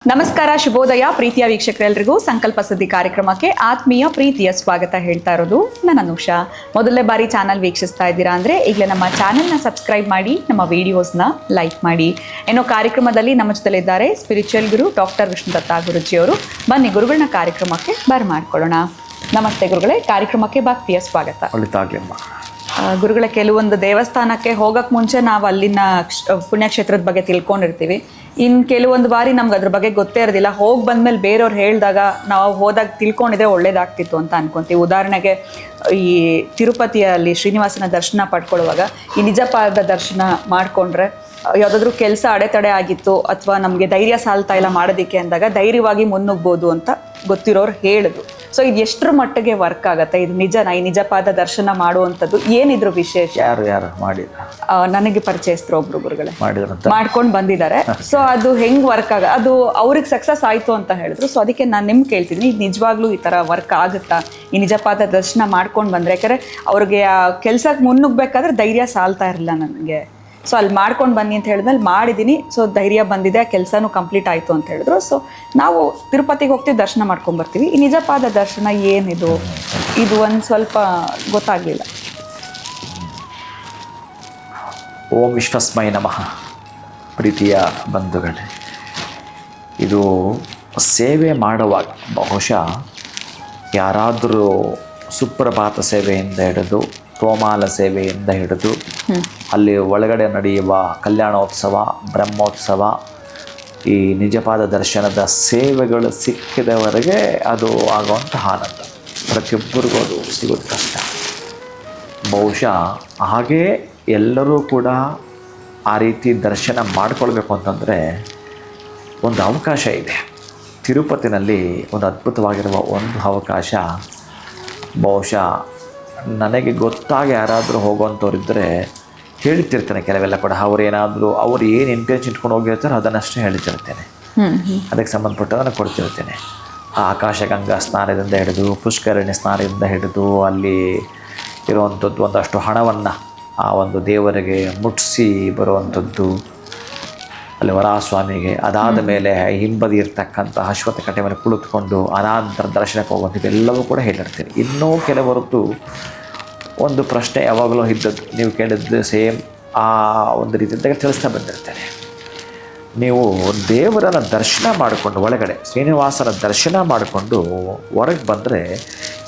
ನಮಸ್ಕಾರ, ಶುಭೋದಯ ಪ್ರೀತಿಯ ವೀಕ್ಷಕರೆಲ್ಲರಿಗೂ ಸಂಕಲ್ಪ ಸುದ್ದಿ ಕಾರ್ಯಕ್ರಮಕ್ಕೆ ಆತ್ಮೀಯ ಪ್ರೀತಿಯ ಸ್ವಾಗತ ಹೇಳ್ತಾ ಇರೋದು ನಾನು ಅನುಷಾ. ಮೊದಲನೇ ಬಾರಿ ಚಾನಲ್ ವೀಕ್ಷಿಸ್ತಾ ಇದ್ದೀರಾ ಅಂದರೆ ಈಗಲೇ ನಮ್ಮ ಚಾನೆಲ್ನ ಸಬ್ಸ್ಕ್ರೈಬ್ ಮಾಡಿ, ನಮ್ಮ ವಿಡಿಯೋಸ್ನ ಲೈಕ್ ಮಾಡಿ. ಏನೋ ಕಾರ್ಯಕ್ರಮದಲ್ಲಿ ನಮ್ಮ ಜೊತೆಲಿದ್ದಾರೆ ಸ್ಪಿರಿಚುವಲ್ ಗುರು ಡಾಕ್ಟರ್ ವಿಷ್ಣುದತ್ತ ಗುರುಜಿಯವರು. ಬನ್ನಿ ಗುರುಗಳನ್ನ ಕಾರ್ಯಕ್ರಮಕ್ಕೆ ಬರ್ಮಾಡ್ಕೊಳ್ಳೋಣ. ನಮಸ್ತೆ ಗುರುಗಳೇ, ಕಾರ್ಯಕ್ರಮಕ್ಕೆ ಭಕ್ತಿಯ ಸ್ವಾಗತ. ಗುರುಗಳ ಕೆಲವೊಂದು ದೇವಸ್ಥಾನಕ್ಕೆ ಹೋಗಕ್ಕೆ ಮುಂಚೆ ನಾವು ಅಲ್ಲಿನ ಪುಣ್ಯಕ್ಷೇತ್ರದ ಬಗ್ಗೆ ತಿಳ್ಕೊಂಡಿರ್ತೀವಿ. ಇನ್ನು ಕೆಲವೊಂದು ಬಾರಿ ನಮ್ಗೆ ಅದ್ರ ಬಗ್ಗೆ ಗೊತ್ತೇ ಇರೋದಿಲ್ಲ. ಹೋಗಿ ಬಂದಮೇಲೆ ಬೇರೆಯವ್ರು ಹೇಳಿದಾಗ ನಾವು ಹೋದಾಗ ತಿಳ್ಕೊಂಡಿದ್ರೆ ಒಳ್ಳೇದಾಗ್ತಿತ್ತು ಅಂತ ಅನ್ಕೊತೀವಿ. ಉದಾಹರಣೆಗೆ ಈ ತಿರುಪತಿಯಲ್ಲಿ ಶ್ರೀನಿವಾಸನ ದರ್ಶನ ಪಡ್ಕೊಳ್ಳುವಾಗ ಈ ನಿಜಪಾದ ದರ್ಶನ ಮಾಡಿಕೊಂಡ್ರೆ ಯಾವುದಾದ್ರೂ ಕೆಲಸ ಅಡೆತಡೆ ಆಗಿತ್ತು ಅಥವಾ ನಮಗೆ ಧೈರ್ಯ ಸಾಲ್ತಾ ಇಲ್ಲ ಮಾಡೋದಕ್ಕೆ ಅಂದಾಗ ಧೈರ್ಯವಾಗಿ ಮುನ್ನುಗ್ಬೋದು ಅಂತ ಗೊತ್ತಿರೋರು ಹೇಳಿದ್ರು. ಸೊ ಇದು ಎಷ್ಟರ ಮಟ್ಟಿಗೆ ವರ್ಕ್ ಆಗುತ್ತೆ? ಇದು ನಿಜನಾ? ಈ ನಿಜಪಾದ ದರ್ಶನ ಮಾಡುವಂಥದ್ದು ಏನಿದ್ರು ವಿಶೇಷ? ಯಾರು ಮಾಡಿದ್ರು? ನನಗೆ ಪರಿಚಯಸ್ಥರು ಒಬ್ರು ಗುರುಗಳೇ ಮಾಡಿದ್ರು, ಮಾಡ್ಕೊಂಡು ಬಂದಿದ್ದಾರೆ. ಸೊ ಅದು ಹೆಂಗ್ ವರ್ಕ್ ಅದು ಅವ್ರಿಗೆ ಸಕ್ಸಸ್ ಆಯ್ತು ಅಂತ ಹೇಳಿದ್ರು. ಸೊ ಅದಕ್ಕೆ ನಾನು ನಿಮ್ಗೆ ಕೇಳ್ತೀನಿ, ಇದು ನಿಜವಾಗ್ಲೂ ಈ ತರ ವರ್ಕ್ ಆಗುತ್ತಾ? ಈ ನಿಜಪಾದ ದರ್ಶನ ಮಾಡ್ಕೊಂಡು ಬಂದ್ರೆ, ಯಾಕಂದ್ರೆ ಅವ್ರಿಗೆ ಆ ಕೆಲ್ಸಕ್ಕೆ ಮುನ್ನುಗ್ಬೇಕಾದ್ರೆ ಧೈರ್ಯ ಸಾಲ್ತಾ ಇರಲಿಲ್ಲ ನನಗೆ. ಸೊ ಅಲ್ಲಿ ಮಾಡ್ಕೊಂಡು ಬನ್ನಿ ಅಂತ ಹೇಳಿದ್ಮೇಲೆ ಮಾಡಿದ್ದೀನಿ. ಸೊ ಧೈರ್ಯ ಬಂದಿದೆ, ಕೆಲಸನೂ ಕಂಪ್ಲೀಟ್ ಆಯಿತು ಅಂತ ಹೇಳಿದ್ರು. ಸೊ ನಾವು ತಿರುಪತಿಗೆ ಹೋಗ್ತೀವಿ, ದರ್ಶನ ಮಾಡ್ಕೊಂಡ್ಬರ್ತೀವಿ. ಈ ನಿಜಪಾದ ದರ್ಶನ ಏನಿದು? ಇದು ಒಂದು ಸ್ವಲ್ಪ ಗೊತ್ತಾಗಲಿಲ್ಲ. ಓಂ ವಿಶ್ವಸ್ಮೈ ನಮಃ. ಪ್ರೀತಿಯ ಬಂಧುಗಳೇ, ಇದು ಸೇವೆ ಮಾಡುವಾಗ ಬಹುಶಃ ಯಾರಾದರೂ ಸುಪ್ರಭಾತ ಸೇವೆಯಿಂದ ಹಿಡಿದು ತೋಮಾಲ ಸೇವೆಯಿಂದ ಹಿಡಿದು ಅಲ್ಲಿ ಒಳಗಡೆ ನಡೆಯುವ ಕಲ್ಯಾಣೋತ್ಸವ, ಬ್ರಹ್ಮೋತ್ಸವ, ಈ ನಿಜಪಾದ ದರ್ಶನದ ಸೇವೆಗಳು ಸಿಕ್ಕಿದವರೆಗೆ ಅದು ಆಗುವಂತಹ ಆನಂದ ಪ್ರತಿಯೊಬ್ಬರಿಗೂ ಅದು ಸಿಗೋದು ಕಷ್ಟ. ಬಹುಶಃ ಹಾಗೇ ಎಲ್ಲರೂ ಕೂಡ ಆ ರೀತಿ ದರ್ಶನ ಮಾಡಿಕೊಳ್ಬೇಕು ಅಂತಂದರೆ ಒಂದು ಅವಕಾಶ ಇದೆ. ತಿರುಪತಿನಲ್ಲಿ ಒಂದು ಅದ್ಭುತವಾಗಿರುವ ಒಂದು ಅವಕಾಶ. ಬಹುಶಃ ನನಗೆ ಗೊತ್ತಾಗಿ ಯಾರಾದರೂ ಹೋಗುವಂಥವ್ರಿದ್ದರೆ ಹೇಳ್ತಿರ್ತೇನೆ ಕೆಲವೆಲ್ಲ ಕೂಡ. ಅವ್ರು ಏನು ಇಂಟೆನ್ಷನ್ ಇಟ್ಕೊಂಡು ಹೋಗಿರ್ತಾರೆ ಅದನ್ನಷ್ಟೇ ಹೇಳ್ತಿರ್ತೇನೆ. ಅದಕ್ಕೆ ಸಂಬಂಧಪಟ್ಟದನ್ನು ಕೊಡ್ತಿರ್ತೇನೆ. ಆ ಆಕಾಶಗಂಗಾ ಸ್ನಾನದಿಂದ ಹಿಡಿದು ಪುಷ್ಕರಣಿ ಸ್ನಾನದಿಂದ ಹಿಡಿದು ಅಲ್ಲಿ ಇರುವಂಥದ್ದು ಒಂದಷ್ಟು ಹಣವನ್ನು ಆ ಒಂದು ದೇವರಿಗೆ ಮುಟ್ಟಿಸಿ ಬರುವಂಥದ್ದು, ಅಲ್ಲಿ ವರಾಹಸ್ವಾಮಿಗೆ. ಅದಾದ ಮೇಲೆ ಹಿಂಬದಿ ಇರ್ತಕ್ಕಂಥ ಅಶ್ವತ್ಥ ಕಟ್ಟೆ ಮೇಲೆ ಕುಳಿತುಕೊಂಡು ಅನಾಂತರ ದರ್ಶನಕ್ಕೆ ಹೋಗುವಂಥದ್ದು ಎಲ್ಲವೂ ಕೂಡ ಹೇಳಿರ್ತೀನಿ. ಇನ್ನೂ ಕೆಲವರದ್ದು ಒಂದು ಪ್ರಶ್ನೆ ಯಾವಾಗಲೂ ಇದ್ದದ್ದು, ನೀವು ಕೇಳಿದ್ದು ಸೇಮ್ ಆ ಒಂದು ರೀತಿಯಾಗಿ ತಿಳಿಸ್ತಾ ಬಂದಿರ್ತೇನೆ. ನೀವು ದೇವರನ್ನು ದರ್ಶನ ಮಾಡಿಕೊಂಡು ಒಳಗಡೆ ಶ್ರೀನಿವಾಸನ ದರ್ಶನ ಮಾಡಿಕೊಂಡು ಹೊರಗೆ ಬಂದರೆ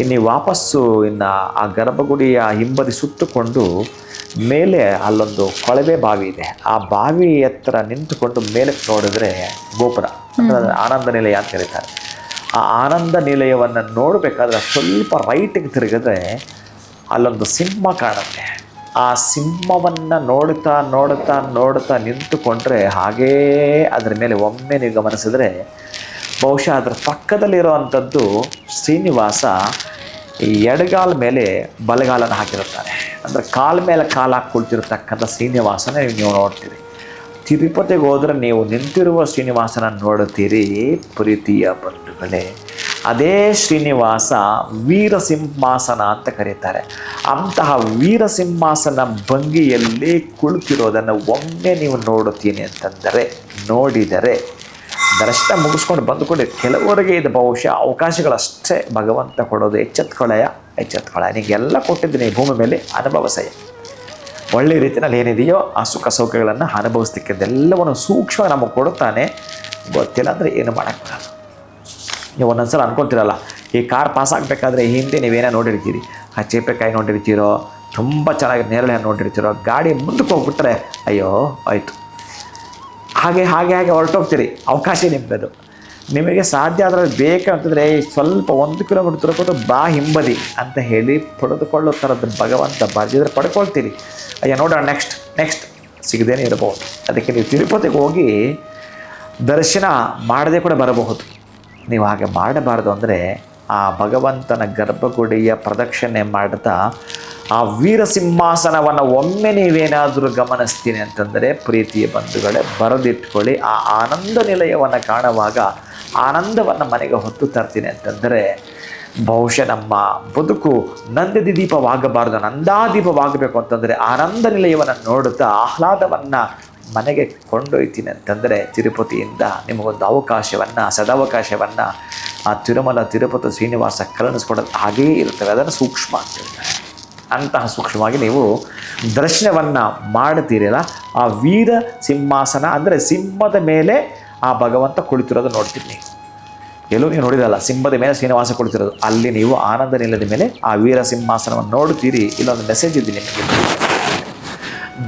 ಇನ್ನು ವಾಪಸ್ಸು ಇನ್ನು ಆ ಗರ್ಭಗುಡಿಯ ಹಿಂಬದಿ ಸುತ್ತುಕೊಂಡು ಮೇಲೆ ಅಲ್ಲೊಂದು ಕೊಳವೆ ಬಾವಿ ಇದೆ. ಆ ಬಾವಿ ಹತ್ರ ನಿಂತುಕೊಂಡು ಮೇಲಕ್ಕೆ ನೋಡಿದ್ರೆ ಗೋಪುರ, ಆನಂದ ನಿಲಯ ಅಂತ ಕರೀತಾರೆ. ಆ ಆನಂದ ನಿಲಯವನ್ನು ನೋಡಬೇಕಾದ್ರೆ ಸ್ವಲ್ಪ ರೈಟಿಗೆ ತಿರುಗಿದ್ರೆ ಅಲ್ಲೊಂದು ಸಿಂಹ ಕಾಣುತ್ತೆ. ಆ ಸಿಂಹವನ್ನು ನೋಡ್ತಾ ನೋಡ್ತಾ ನೋಡ್ತಾ ನಿಂತುಕೊಂಡ್ರೆ ಹಾಗೇ ಅದರ ಮೇಲೆ ಒಮ್ಮೆ ನೀವು ಗಮನಿಸಿದ್ರೆ ಬಹುಶಃ ಅದರ ಪಕ್ಕದಲ್ಲಿರುವಂಥದ್ದು ಶ್ರೀನಿವಾಸ ಎಡಗಾಲ ಮೇಲೆ ಬಲಗಾಲನ್ನು ಹಾಕಿರುತ್ತಾನೆ. ಅಂದರೆ ಕಾಲ ಮೇಲೆ ಕಾಲು ಹಾಕಿ ಕುಳಿತಿರ್ತಕ್ಕಂಥ ಶ್ರೀನಿವಾಸನ ನೀವು ನೋಡ್ತೀರಿ. ತಿರುಪತಿಗೆ ಹೋದರೆ ನೀವು ನಿಂತಿರುವ ಶ್ರೀನಿವಾಸನ ನೋಡುತ್ತೀರಿ. ಪ್ರೀತಿಯ ಬಂಧುಗಳೇ, ಅದೇ ಶ್ರೀನಿವಾಸ ವೀರಸಿಂಹಾಸನ ಅಂತ ಕರೀತಾರೆ. ಅಂತಹ ವೀರಸಿಂಹಾಸನ ಭಂಗಿಯಲ್ಲಿ ಕುಳಿತಿರೋದನ್ನು ಒಮ್ಮೆ ನೀವು ನೋಡುತ್ತೀನಿ ಅಂತಂದರೆ, ನೋಡಿದರೆ ದರ್ಶನ ಮುಗಿಸ್ಕೊಂಡು ಬಂದುಕೊಂಡು ಕೆಲವರಿಗೆ ಇದು ಬಹುಶಃ ಅವಕಾಶಗಳಷ್ಟೇ ಭಗವಂತ ಕೊಡೋದು. ಎಚ್ಚೆತ್ಕೊಳ್ಳಯ್ಯ, ನಿಮಗೆಲ್ಲ ಕೊಟ್ಟಿದ್ದೀನಿ ಈ ಭೂಮಿ ಮೇಲೆ, ಅನುಭವಿಸಯ್ಯ. ಒಳ್ಳೆಯ ರೀತಿಯಲ್ಲಿ ಏನಿದೆಯೋ ಆ ಸುಖ ಸೌಖ್ಯಗಳನ್ನು ಅನುಭವಿಸ್ತಿಕ್ಕಿದ್ದೆಲ್ಲವನ್ನು ಸೂಕ್ಷ್ಮ ನಮಗೆ ಕೊಡುತ್ತಾನೆ. ಗೊತ್ತಿಲ್ಲ ಅಂದರೆ ಏನು ಮಾಡೋಕ್ಕಾಗಲ್ಲ. ನೀವು ಒಂದೊಂದ್ಸಲ ಅಂದ್ಕೊಳ್ತೀರಲ್ಲ, ಈ ಕಾರ್ ಪಾಸ್ ಆಗಬೇಕಾದ್ರೆ ಹಿಂದೆ ನೀವೇನೋ ನೋಡಿರ್ತೀರಿ, ಆ ಚೇಪೆಕಾಯಿ ನೋಡಿರ್ತೀರೋ, ತುಂಬ ಚೆನ್ನಾಗಿ ನೇರಳೆ ಹಣ್ಣು ನೋಡಿರ್ತೀರೋ, ಗಾಡಿ ಮುಂದಕ್ಕೆ ಹೋಗ್ಬಿಟ್ರೆ ಅಯ್ಯೋ ಆಯಿತು, ಹಾಗೆ ಹಾಗೆ ಹಾಗೆ ಹೊರಟೋಗ್ತೀರಿ. ಅವಕಾಶ ನಿಮ್ಮದು. ನಿಮಗೆ ಸಾಧ್ಯ ಆದರೆ ಬೇಕಂತಂದರೆ ಸ್ವಲ್ಪ 1 ಕಿಲೋಮೀಟ್ರ್ ತಿರುಗೋದು ಬಾ ಹಿಂಬದಿ ಅಂತ ಹೇಳಿ ಪಡೆದುಕೊಳ್ಳೋ ಥರದ್ದು ಭಗವಂತ ಬರ್ದಿದ್ರೆ ಪಡ್ಕೊಳ್ತೀರಿ. ಅಯ್ಯ ನೋಡೋಣ ನೆಕ್ಸ್ಟ್ ಸಿಗದೇನೆ ಇರಬಹುದು. ಅದಕ್ಕೆ ನೀವು ತಿರುಪತಿಗೆ ಹೋಗಿ ದರ್ಶನ ಮಾಡದೆ ಕೂಡ ಬರಬಹುದು. ನೀವು ಹಾಗೆ ಮಾಡಬಾರ್ದು ಅಂದರೆ ಆ ಭಗವಂತನ ಗರ್ಭಗುಡಿಯ ಪ್ರದಕ್ಷಿಣೆ ಮಾಡ್ತಾ ಆ ವೀರಸಿಂಹಾಸನವನ್ನು ಒಮ್ಮೆ ನೀವೇನಾದರೂ ಗಮನಿಸ್ತೀನಿ ಅಂತಂದರೆ ಪ್ರೀತಿಯ ಬಂಧುಗಳೇ ಬರೆದಿಟ್ಕೊಳ್ಳಿ. ಆ ಆನಂದ ನಿಲಯವನ್ನು ಕಾಣುವಾಗ ಆನಂದವನ್ನು ಮನೆಗೆ ಹೊತ್ತು ತರ್ತೀನಿ ಅಂತಂದರೆ ಬಹುಶಃ ನಮ್ಮ ಬದುಕು ನಂದಿದಿ ದೀಪವಾಗಬಾರ್ದು, ನಂದಾದೀಪವಾಗಬೇಕು ಅಂತಂದರೆ ಆನಂದ ನಿಲಯವನ್ನು ನೋಡುತ್ತಾ ಆಹ್ಲಾದವನ್ನು ಮನೆಗೆ ಕೊಂಡೊಯ್ತೀನಿ ಅಂತಂದರೆ ತಿರುಪತಿಯಿಂದ ನಿಮಗೊಂದು ಅವಕಾಶವನ್ನು ಸದಾವಕಾಶವನ್ನು ಆ ತಿರುಮಲ ತಿರುಪತಿ ಶ್ರೀನಿವಾಸ ಕರುಣಿಸ್ಕೊಡೋದು ಹಾಗೇ ಇರ್ತವೆ. ಅದನ್ನು ಸೂಕ್ಷ್ಮ ಅಂತ ಹೇಳ್ತಾರೆ. ಅಂತಹ ಸೂಕ್ಷ್ಮವಾಗಿ ನೀವು ದರ್ಶನವನ್ನು ಮಾಡ್ತೀರಲ್ಲ, ಆ ವೀರ ಸಿಂಹಾಸನ ಅಂದರೆ ಸಿಂಹದ ಮೇಲೆ ಆ ಭಗವಂತ ಕುಳಿತಿರೋದು ನೋಡ್ತೀರಿ ನೀವು. ಎಲ್ಲೂ ನೀವು ನೋಡಿರಲ್ಲ, ಸಿಂಹದ ಮೇಲೆ ಶ್ರೀನಿವಾಸ ಕುಳಿತಿರೋದು. ಅಲ್ಲಿ ನೀವು ಆನಂದ ನಿಲಯದ ಮೇಲೆ ಆ ವೀರ ಸಿಂಹಾಸನವನ್ನು ನೋಡ್ತೀರಿ. ಇಲ್ಲೊಂದು ಮೆಸೇಜ್ ಇದೆ ನಿಮಗೆ,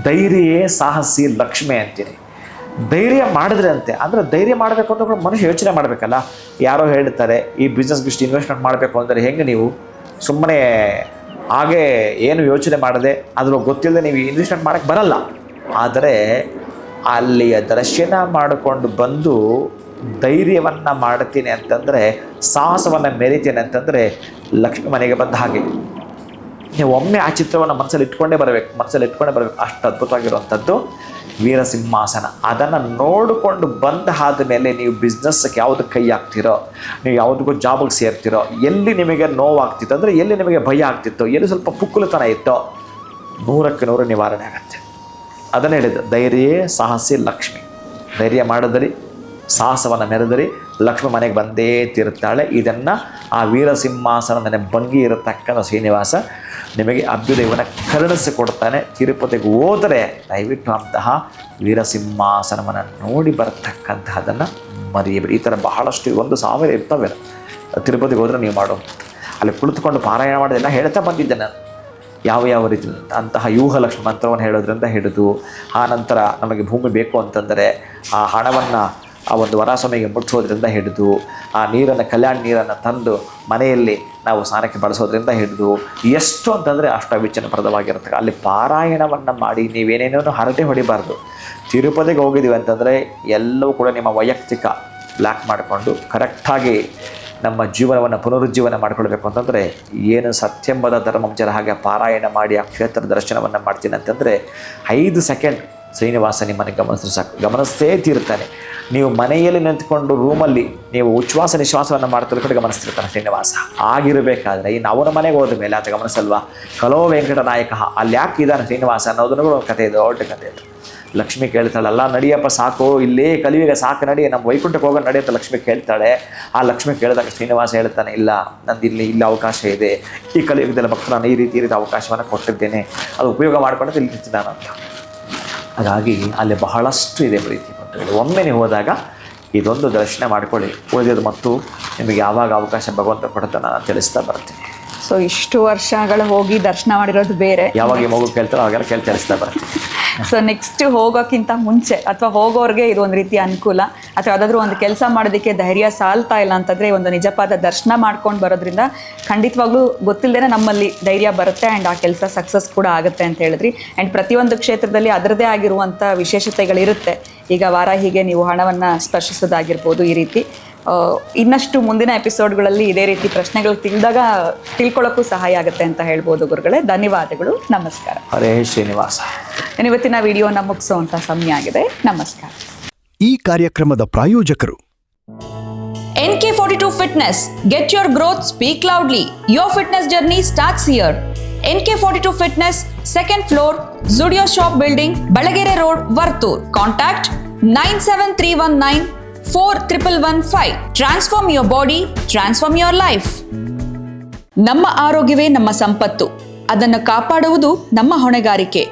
ಧೈರ್ಯವೇ ಸಾಹಸಿ ಲಕ್ಷ್ಮಿ ಅಂತೀರಿ. ಧೈರ್ಯ ಮಾಡಿದ್ರೆ ಅಂತೆ, ಅಂದರೆ ಧೈರ್ಯ ಮಾಡಬೇಕು ಅಂತ ಕೂಡ ಮನುಷ್ಯ ಯೋಚನೆ ಮಾಡಬೇಕಲ್ಲ. ಯಾರೋ ಹೇಳ್ತಾರೆ ಈ ಬಿಸ್ನೆಸ್ಗೆ ಇಷ್ಟು ಇನ್ವೆಸ್ಟ್ಮೆಂಟ್ ಮಾಡಬೇಕು ಅಂದರೆ ಹೆಂಗೆ ನೀವು ಸುಮ್ಮನೆ ಹಾಗೆ ಏನು ಯೋಚನೆ ಮಾಡದೆ ಅದ್ರ ಗೊತ್ತಿಲ್ಲದೆ ನೀವು ಇನ್ವೆಸ್ಟ್ಮೆಂಟ್ ಮಾಡೋಕ್ಕೆ ಬರಲ್ಲ. ಆದರೆ ಅಲ್ಲಿಯ ದರ್ಶನ ಮಾಡಿಕೊಂಡು ಬಂದು ಧೈರ್ಯವನ್ನು ಮಾಡ್ತೀನಿ ಅಂತಂದರೆ, ಸಾಹಸವನ್ನು ಮೆರಿತೀನಿ ಅಂತಂದರೆ ಲಕ್ಷ್ಮಿ ಮನೆಗೆ ಬಂದ ಹಾಗೆ. ನೀವು ಒಮ್ಮೆ ಆ ಚಿತ್ರವನ್ನು ಮನಸ್ಸಲ್ಲಿ ಇಟ್ಕೊಂಡೇ ಬರಬೇಕು. ಅಷ್ಟು ಅದ್ಭುತವಾಗಿರುವಂಥದ್ದು ವೀರ ಸಿಂಹಾಸನ. ಅದನ್ನು ನೋಡಿಕೊಂಡು ಬಂದ ಆದಮೇಲೆ ನೀವು ಬಿಸ್ನೆಸ್ಗೆ ಯಾವುದಕ್ಕೆ ಕೈ ಹಾಕ್ತಿರೋ, ನೀವು ಯಾವುದಕ್ಕೂ ಜಾಬಿಗೆ ಸೇರ್ತಿರೋ, ಎಲ್ಲಿ ನಿಮಗೆ ನೋವಾಗ್ತಿತ್ತು ಅಂದರೆ, ಎಲ್ಲಿ ನಿಮಗೆ ಭಯ ಆಗ್ತಿತ್ತು, ಎಲ್ಲಿ ಸ್ವಲ್ಪ ಪುಕ್ಕಲುತನ ಇತ್ತೋ, 100ಕ್ಕೆ 100 ನಿವಾರಣೆ ಆಗುತ್ತೆ. ಅದನ್ನು ಹೇಳಿದ್ದು, ಧೈರ್ಯವೇ ಸಾಹಸಿ ಲಕ್ಷ್ಮಿ. ಧೈರ್ಯ ಮಾಡಿದ್ರಿ, ಸಾಹಸವನ್ನು ಮೆರೆದರಿ, ಲಕ್ಷ್ಮಿ ಮನೆಗೆ ಬಂದೇ ತೀರುತ್ತಾಳೆ. ಇದನ್ನು ಆ ವೀರ ಸಿಂಹಾಸನ ಮನೆ ಭಂಗಿ ಇರತಕ್ಕಂಥ ಶ್ರೀನಿವಾಸ ನಿಮಗೆ ಅಭ್ಯುದಯವನ್ನು ಕರುಣಿಸಿಕೊಡ್ತಾನೆ. ತಿರುಪತಿಗೆ ಹೋದರೆ ದಯವಿಟ್ಟು ಅಂತಹ ವೀರ ಸಿಂಹಾಸನವನ್ನು ನೋಡಿ ಬರತಕ್ಕಂತಹದನ್ನು ಮರೆಯಬೇಡಿ. ಈ ಥರ ಬಹಳಷ್ಟು 1,000 ಇರ್ತವೆ ತಿರುಪತಿಗೆ ಹೋದರೆ ನೀವು ಮಾಡೋ. ಅಲ್ಲಿ ಕುಳಿತುಕೊಂಡು ಪಾರಾಯಣ ಮಾಡೋದೆಲ್ಲ ಹೇಳ್ತಾ ಬಂದಿದ್ದೆ ನಾನು, ಯಾವ ರೀತಿ ಅಂತಹ ಯೂಹಲಕ್ಷ್ಮಿ ಮಂತ್ರವನ್ನು ಹೇಳೋದ್ರಿಂದ ಹಿಡಿದು, ಆ ನಂತರ ನಮಗೆ ಭೂಮಿ ಬೇಕು ಅಂತಂದರೆ ಆ ಹಣವನ್ನು ಆ ಒಂದು ವರಸ್ವಾಮಿಗೆ ಮುಟ್ಟಿಸೋದ್ರಿಂದ ಹಿಡಿದು, ಆ ನೀರನ್ನು ಕಲ್ಯಾಣ ನೀರನ್ನು ತಂದು ಮನೆಯಲ್ಲಿ ನಾವು ಸ್ನಾನಕ್ಕೆ ಬಳಸೋದ್ರಿಂದ ಹಿಡಿದು, ಎಷ್ಟು ಅಂತಂದರೆ ಅಷ್ಟು ಅವಿಚ್ಛಿನ್ನಪ್ರದವಾಗಿರುತ್ತೆ. ಅಲ್ಲಿ ಪಾರಾಯಣವನ್ನು ಮಾಡಿ ನೀವೇನೇನೋ ಹರಟೆ ಹೊಡಿಬಾರ್ದು. ತಿರುಪತಿಗೆ ಹೋಗಿದ್ದೀವಿ ಅಂತಂದರೆ ಎಲ್ಲವೂ ಕೂಡ ನಿಮ್ಮ ವೈಯಕ್ತಿಕ ಬ್ಲ್ಯಾಕ್ ಮಾಡಿಕೊಂಡು ಕರೆಕ್ಟಾಗಿ ನಮ್ಮ ಜೀವನವನ್ನು ಪುನರುಜ್ಜೀವನ ಮಾಡಿಕೊಳ್ಬೇಕು ಅಂತಂದರೆ, ಏನು ಸತ್ಯಂಬದ ಧರ್ಮಂಚರ ಹಾಗೆ ಪಾರಾಯಣ ಮಾಡಿ ಆ ಕ್ಷೇತ್ರ ದರ್ಶನವನ್ನು ಮಾಡ್ತೀನಿ ಅಂತಂದರೆ 5 ಸೆಕೆಂಡ್ ಶ್ರೀನಿವಾಸ ನಿಮ್ಮನ್ನು ಗಮನಿಸಿದ್ರೆ ಸಾಕು, ಗಮನಿಸ್ತೇ ತೀರ್ತಾನೆ. ನೀವು ಮನೆಯಲ್ಲಿ ನಿಂತ್ಕೊಂಡು ರೂಮಲ್ಲಿ ನೀವು ಉಚ್ಛ್ವಾಸ ನಿಶ್ವಾಸವನ್ನು ಮಾಡ್ತಿರ್ಕೊಂಡು ಗಮನಿಸ್ತಿರ್ತಾನೆ ಶ್ರೀನಿವಾಸ. ಆಗಿರಬೇಕಾದ್ರೆ ಇನ್ನು ಅವನ ಮನೆಗೆ ಹೋದ ಮೇಲೆ ಆತ ಗಮನಿಸಲ್ವಾ, ಕಲೋ ವೆಂಕಟನಾಯಕ ಅಲ್ಲಿ ಯಾಕೆ ಇದ್ದಾನೆ ಶ್ರೀನಿವಾಸ ಅನ್ನೋದನ್ನು ಕೂಡ ಒಂದು ಕಥೆ ಇದೆ, ದೊಡ್ಡ ಕಥೆ ಇದೆ. ಲಕ್ಷ್ಮಿ ಕೇಳ್ತಾಳೆ, ಅಲ್ಲ ನಡಿಯಪ್ಪ ಸಾಕು, ಇಲ್ಲೇ ಕಲಿಯುಗ ಸಾಕು ನಡಿ, ನಮ್ಮ ವೈಕುಂಠಕ್ಕೆ ಹೋಗೋಣ ನಡಿ ಅಂತ ಲಕ್ಷ್ಮಿ ಕೇಳ್ತಾಳೆ. ಆ ಲಕ್ಷ್ಮಿ ಕೇಳಿದಾಗ ಶ್ರೀನಿವಾಸ ಹೇಳ್ತಾನೆ, ಇಲ್ಲ ನಂದು ಇಲ್ಲಿ ಅವಕಾಶ ಇದೆ, ಈ ಕಲಿಯುಗದಲ್ಲಿ ಭಕ್ತರು ನಾನು ಈ ರೀತಿ ಅವಕಾಶವನ್ನು ಕೊಟ್ಟಿದ್ದೇನೆ, ಅದು ಉಪಯೋಗ ಮಾಡ್ಕೊಂಡು ಇಲ್ಲಿ ನಾನು ಅಂತ. ಹಾಗಾಗಿ ಅಲ್ಲಿ ಬಹಳಷ್ಟು ಇದೆ ಪ್ರೀತಿ ಬಂಧುಗಳು. ಒಮ್ಮೆ ನೀವು ಹೋದಾಗ ಇದೊಂದು ದರ್ಶನ ಮಾಡ್ಕೊಳ್ಳಿ. ಉಳಿದಿದ್ದು ಮತ್ತು ನಿಮಗೆ ಯಾವಾಗ ಅವಕಾಶ ಭಗವಂತ ಕೊಡುತ್ತೆ ನಾನು ತಿಳಿಸ್ತಾ ಬರ್ತೀನಿ. ಸೊ ಇಷ್ಟು ವರ್ಷಗಳು ಹೋಗಿ ದರ್ಶನ ಮಾಡಿರೋದು ಬೇರೆ, ಯಾವಾಗ ಈ ಮಗು ಕೇಳ್ತಾರೋ ಅವಾಗೆಲ್ಲ ತಿಳಿಸ್ತಾ ಬರ್ತೀನಿ. ಸೊ ನೆಕ್ಸ್ಟ್ ಹೋಗೋಕ್ಕಿಂತ ಮುಂಚೆ ಅಥವಾ ಹೋಗೋರಿಗೆ ಇದು ಒಂದು ರೀತಿ ಅನುಕೂಲ, ಅಥವಾ ಯಾವುದಾದ್ರೂ ಒಂದು ಕೆಲಸ ಮಾಡೋದಕ್ಕೆ ಧೈರ್ಯ ಸಾಲ್ತಾ ಇಲ್ಲ ಅಂತಂದರೆ ಒಂದು ನಿಜವಾದ ದರ್ಶನ ಮಾಡ್ಕೊಂಡು ಬರೋದ್ರಿಂದ ಖಂಡಿತವಾಗ್ಲೂ ಗೊತ್ತಿಲ್ಲದೇ ನಮ್ಮಲ್ಲಿ ಧೈರ್ಯ ಬರುತ್ತೆ ಆ್ಯಂಡ್ ಆ ಕೆಲಸ ಸಕ್ಸಸ್ ಕೂಡ ಆಗುತ್ತೆ ಅಂತ ಹೇಳಿದ್ರಿ. ಆ್ಯಂಡ್ ಪ್ರತಿಯೊಂದು ಕ್ಷೇತ್ರದಲ್ಲಿ ಅದರದೇ ಆಗಿರುವಂಥ ವಿಶೇಷತೆಗಳಿರುತ್ತೆ. ಈಗ ವಾರಾಹಿಗೆ ನೀವು ಹಣವನ್ನು ಸ್ಪರ್ಶಿಸೋದಾಗಿರ್ಬೋದು, ಈ ರೀತಿ ಇನ್ನಷ್ಟು ಮುಂದಿನ ಎಪಿಸೋಡ್ಗಳಲ್ಲಿ ಇದೇ ರೀತಿ ಪ್ರಶ್ನೆಗಳು ತಿಳ್ಕೊಳ್ಳೋಕ್ಕೂ ಸಹಾಯ ಆಗುತ್ತೆ ಅಂತ ಹೇಳ್ಬೋದು ಗುರುಗಳೇ. ಧನ್ಯವಾದಗಳು, ನಮಸ್ಕಾರ. ಹರೇ ಶ್ರೀನಿವಾಸ. ಇವತ್ತಿನ ವಿಡಿಯೋನ ಮುಗಿಸುವಂಥ ಸಮಯ ಆಗಿದೆ. ನಮಸ್ಕಾರ. ಈ ಕಾರ್ಯಕ್ರಮದ ಪ್ರಾಯೋಜಕರು NK42 Fitness. Get your growth, speak loudly. Your fitness journey starts here. NK42 Fitness, 2nd floor, Zudio Shop Building, Balagere Road, Vartur. Contact 973194115. Transform your body, transform your life. ನಮ್ಮ ಆರೋಗ್ಯವೇ ನಮ್ಮ ಸಂಪತ್ತು, ಅದನ್ನು ಕಾಪಾಡುವುದು ನಮ್ಮ ಹೊಣೆಗಾರಿಕೆ.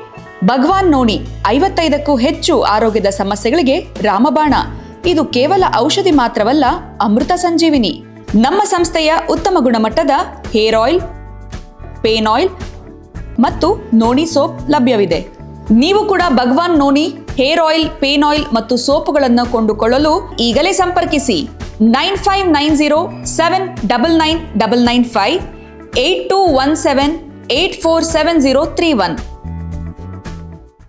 ಭಗವಾನ್ ನೋನಿ 55ಕ್ಕೂ ಹೆಚ್ಚು ಆರೋಗ್ಯದ ಸಮಸ್ಯೆಗಳಿಗೆ ರಾಮಬಾಣ. ಇದು ಕೇವಲ ಔಷಧಿ ಮಾತ್ರವಲ್ಲ, ಅಮೃತ ಸಂಜೀವಿನಿ. ನಮ್ಮ ಸಂಸ್ಥೆಯ ಉತ್ತಮ ಗುಣಮಟ್ಟದ ಹೇರ್ ಆಯಿಲ್, ಪೇನ್ ಆಯಿಲ್ ಮತ್ತು ನೋನಿ ಸೋಪ್ ಲಭ್ಯವಿದೆ. ನೀವು ಕೂಡ Bhagwan noni hair oil, pain oil ಮತ್ತು ಸೋಪುಗಳನ್ನು ಕೊಂಡುಕೊಳ್ಳಲು ಈಗಲೇ ಸಂಪರ್ಕಿಸಿ 9590799995 8217847031.